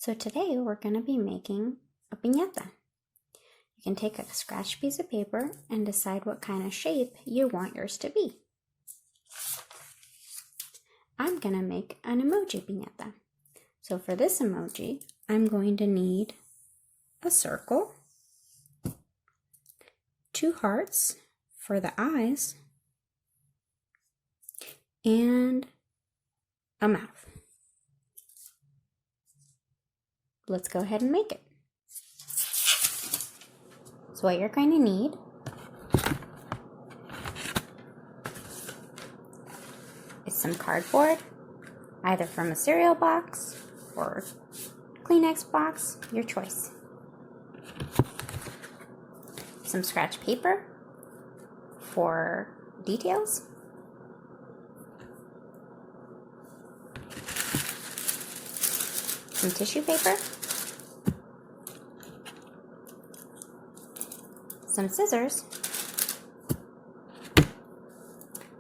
So today we're going to be making a piñata. You can take a scratched piece of paper and decide what kind of shape you want yours to be. I'm going to make an emoji piñata. So for this emoji, I'm going to need a circle, 2 hearts for the eyes, and a mouth. Let's go ahead and make it. So what you're going to need is some cardboard, either from a cereal box or Kleenex box, your choice. Some scratch paper for details. Some tissue paper. Some scissors.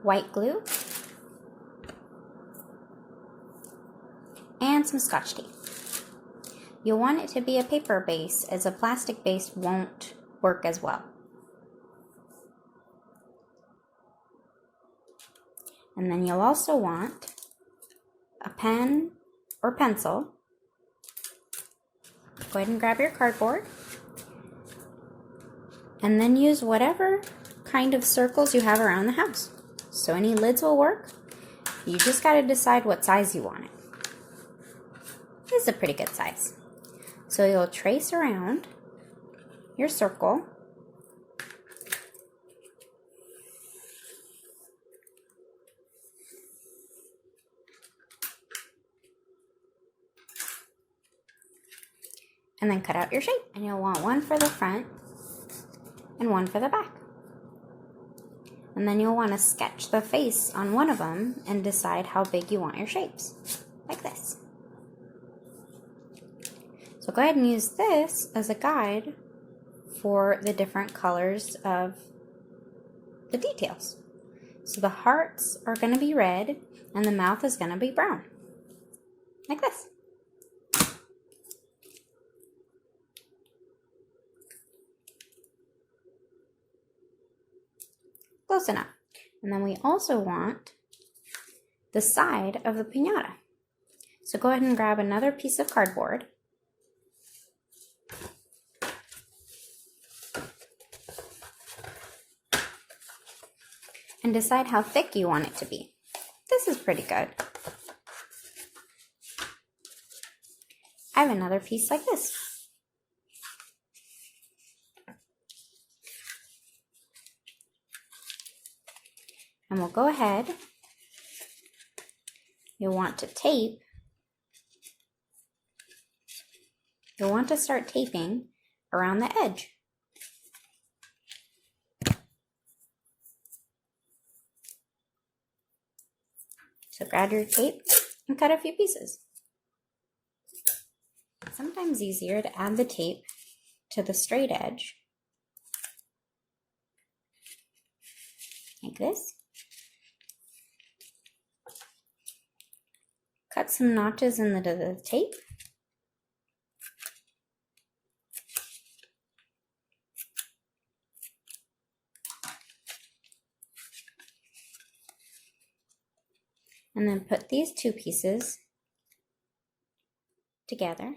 White glue. And some Scotch tape. You'll want it to be a paper base, as a plastic base won't work as well. And then you'll also want a pen or pencil. Go ahead and grab your cardboard. And then use whatever kind of circles you have around the house. So any lids will work. You just got to decide what size you want it. This is a pretty good size. So you'll trace around your circle. And then cut out your shape. And you'll want one for the front and one for the back. And then you'll want to sketch the face on one of them and decide how big you want your shapes, like this. So go ahead and use this as a guide for the different colors of the details. So the hearts are going to be red and the mouth is going to be brown, like this. Close enough. And then we also want the side of the piñata. So go ahead and grab another piece of cardboard. And decide how thick you want it to be. This is pretty good. I have another piece like this. And we'll go ahead. You'll want to tape. You'll want to start taping around the edge. So grab your tape and cut a few pieces. It's sometimes easier to add the tape to the straight edge, like this. Cut some notches in the tape. And then put these 2 pieces together.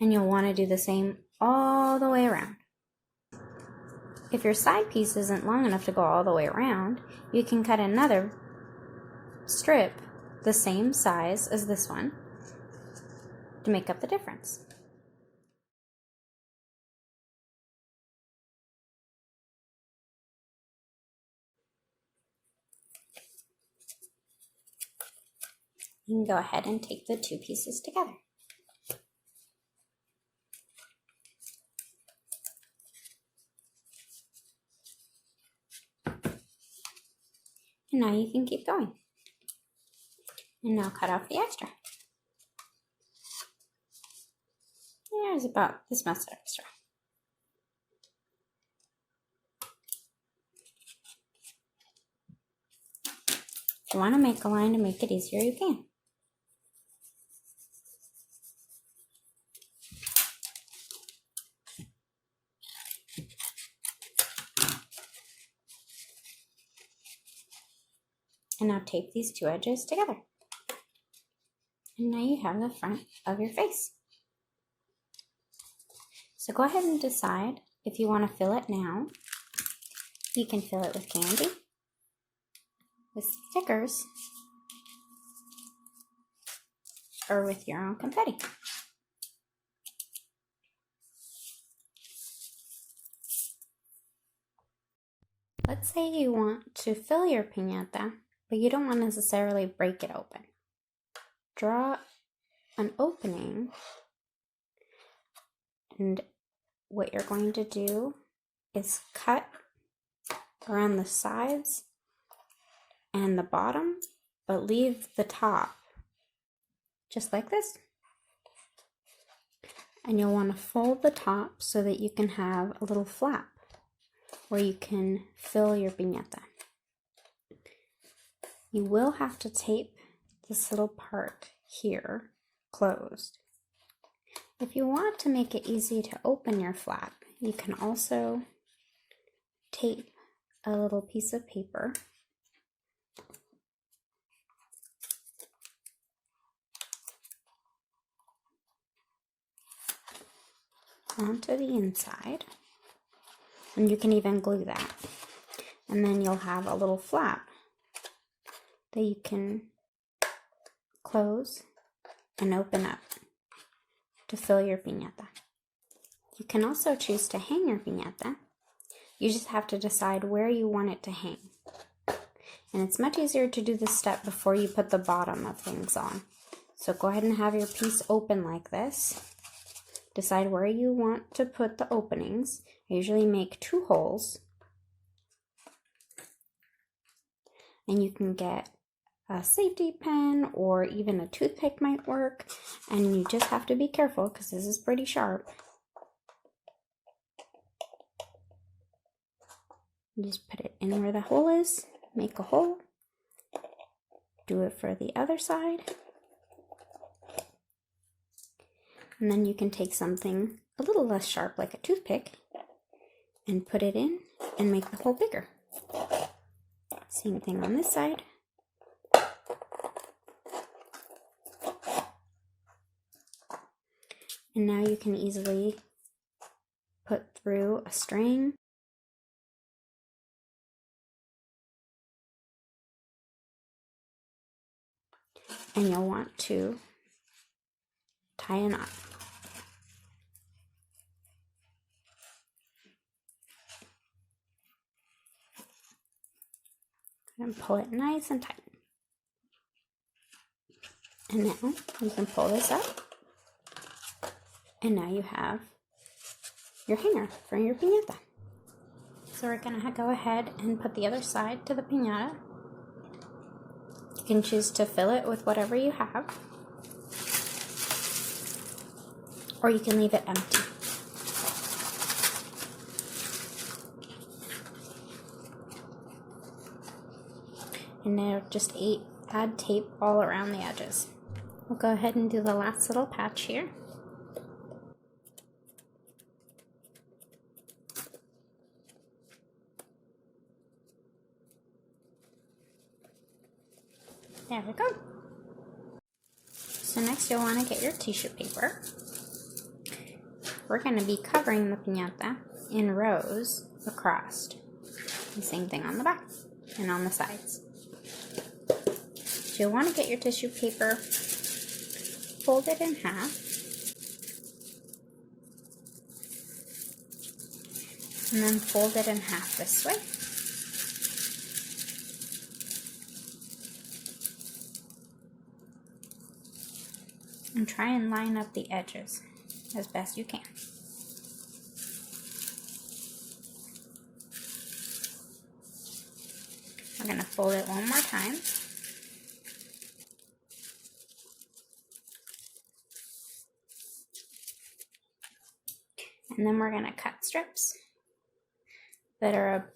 And you'll want to do the same all the way around. If your side piece isn't long enough to go all the way around, you can cut another strip the same size as this one to make up the difference. You can go ahead and tape the 2 pieces together. And now you can keep going. And now cut off the extra. There's about this much extra. If you want to make a line to make it easier, you can. And now tape these two edges together. And now you have the front of your face. So go ahead and decide if you want to fill it now. You can fill it with candy, with stickers, or with your own confetti. Let's say you want to fill your piñata, but you don't want to necessarily break it open. Draw an opening, and what you're going to do is cut around the sides and the bottom, but leave the top just like this. And you'll want to fold the top so that you can have a little flap where you can fill your piñata. You will have to tape this little part here closed. If you want to make it easy to open your flap, you can also tape a little piece of paper onto the inside, and you can even glue that. And then you'll have a little flap that you can close and open up to fill your piñata. You can also choose to hang your piñata. You just have to decide where you want it to hang. And it's much easier to do this step before you put the bottom of things on. So go ahead and have your piece open like this. Decide where you want to put the openings. I usually make 2 holes. And you can get a safety pin or even a toothpick might work. And you just have to be careful because this is pretty sharp. You just put it in where the hole is, make a hole. Do it for the other side. And then you can take something a little less sharp like a toothpick and put it in and make the hole bigger. Same thing on this side. And now you can easily put through a string. And you'll want to tie a knot. And pull it nice and tight. And now you can pull this up. And now you have your hanger for your piñata. So we're going to go ahead and put the other side to the piñata. You can choose to fill it with whatever you have, or you can leave it empty. And now just add tape all around the edges. We'll go ahead and do the last little patch here. There we go. So next you'll want to get your tissue paper. We're going to be covering the piñata in rows across. The same thing on the back and on the sides. So you'll want to get your tissue paper, fold it in half, and then fold it in half this way. And try and line up the edges as best you can. We're going to fold it one more time. And then we're going to cut strips that are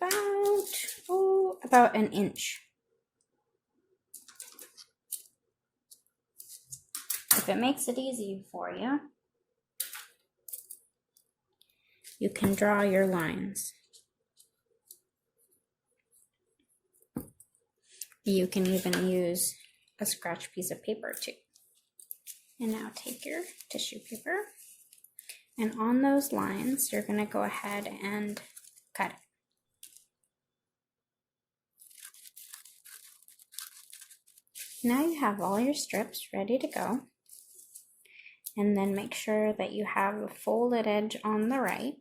about 1 inch if it makes it easy for you, you can draw your lines. You can even use a scratch piece of paper too. And now take your tissue paper, and on those lines, you're going to go ahead and cut it. Now you have all your strips ready to go. And then make sure that you have a folded edge on the right.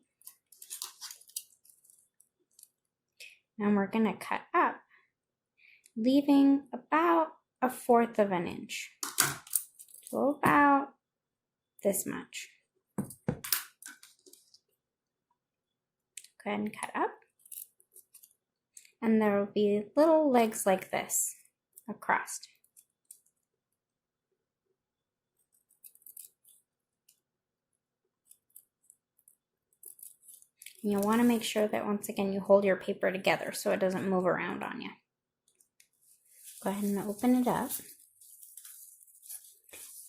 And we're going to cut up, leaving about 1/4 of an inch. So about this much. Go ahead and cut up. And there will be little legs like this across. And you'll want to make sure that once again you hold your paper together so it doesn't move around on you. Go ahead and open it up.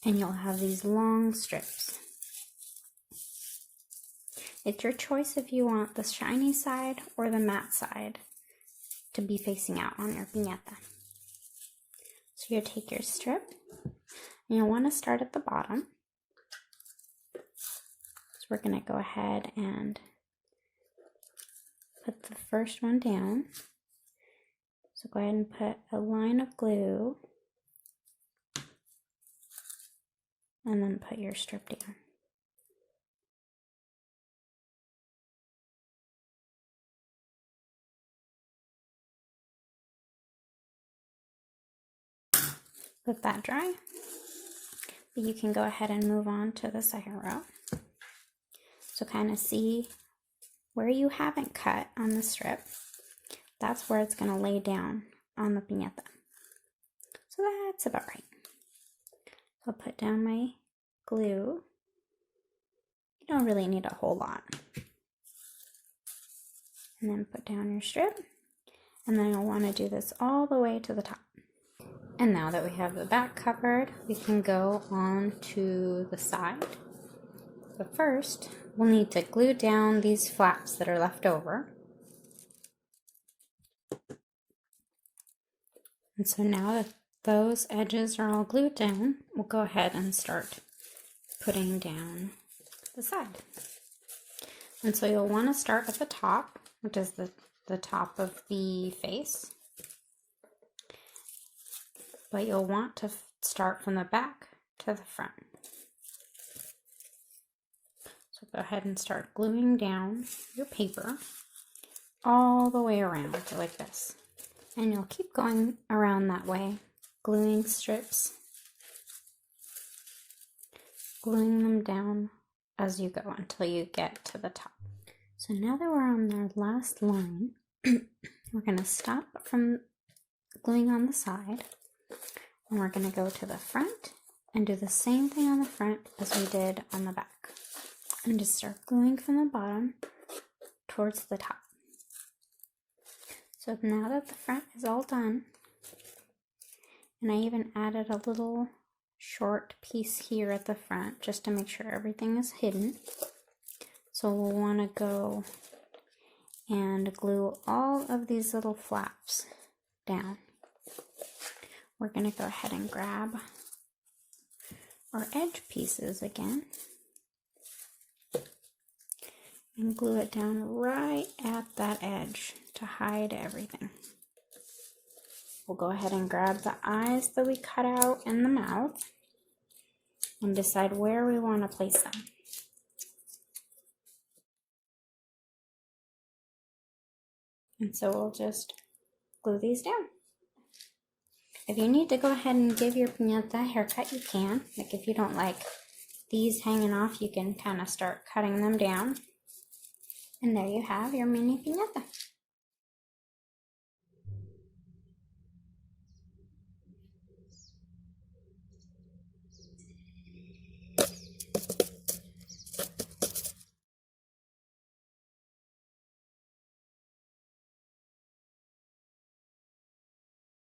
And you'll have these long strips. It's your choice if you want the shiny side or the matte side to be facing out on your piñata. So you take your strip, and you'll want to start at the bottom. So we're going to go ahead and put the first one down. So go ahead and put a line of glue, and then put your strip down. Let that dry. But you can go ahead and move on to the second row. So kind of see where you haven't cut on the strip. That's where it's going to lay down on the piñata. So that's about right. I'll put down my glue. You don't really need a whole lot. And then put down your strip. And then you'll want to do this all the way to the top. And now that we have the back covered, we can go on to the side. But first, we'll need to glue down these flaps that are left over. And so now that those edges are all glued down, we'll go ahead and start putting down the side. And so you'll want to start at the top, which is the top of the face. But you'll want to start from the back to the front. So go ahead and start gluing down your paper all the way around like this. And you'll keep going around that way, gluing strips, gluing them down as you go until you get to the top. So now that we're on our last line, we're going to stop from gluing on the side. And we're going to go to the front and do the same thing on the front as we did on the back. And just start gluing from the bottom towards the top. So now that the front is all done, and I even added a little short piece here at the front just to make sure everything is hidden. So we'll want to go and glue all of these little flaps down. We're going to go ahead and grab our edge pieces again and glue it down right at that edge to hide everything. We'll go ahead and grab the eyes that we cut out and the mouth and decide where we want to place them. And so we'll just glue these down. If you need to go ahead and give your piñata a haircut, you can. Like if you don't like these hanging off, you can kind of start cutting them down. And there you have your mini piñata.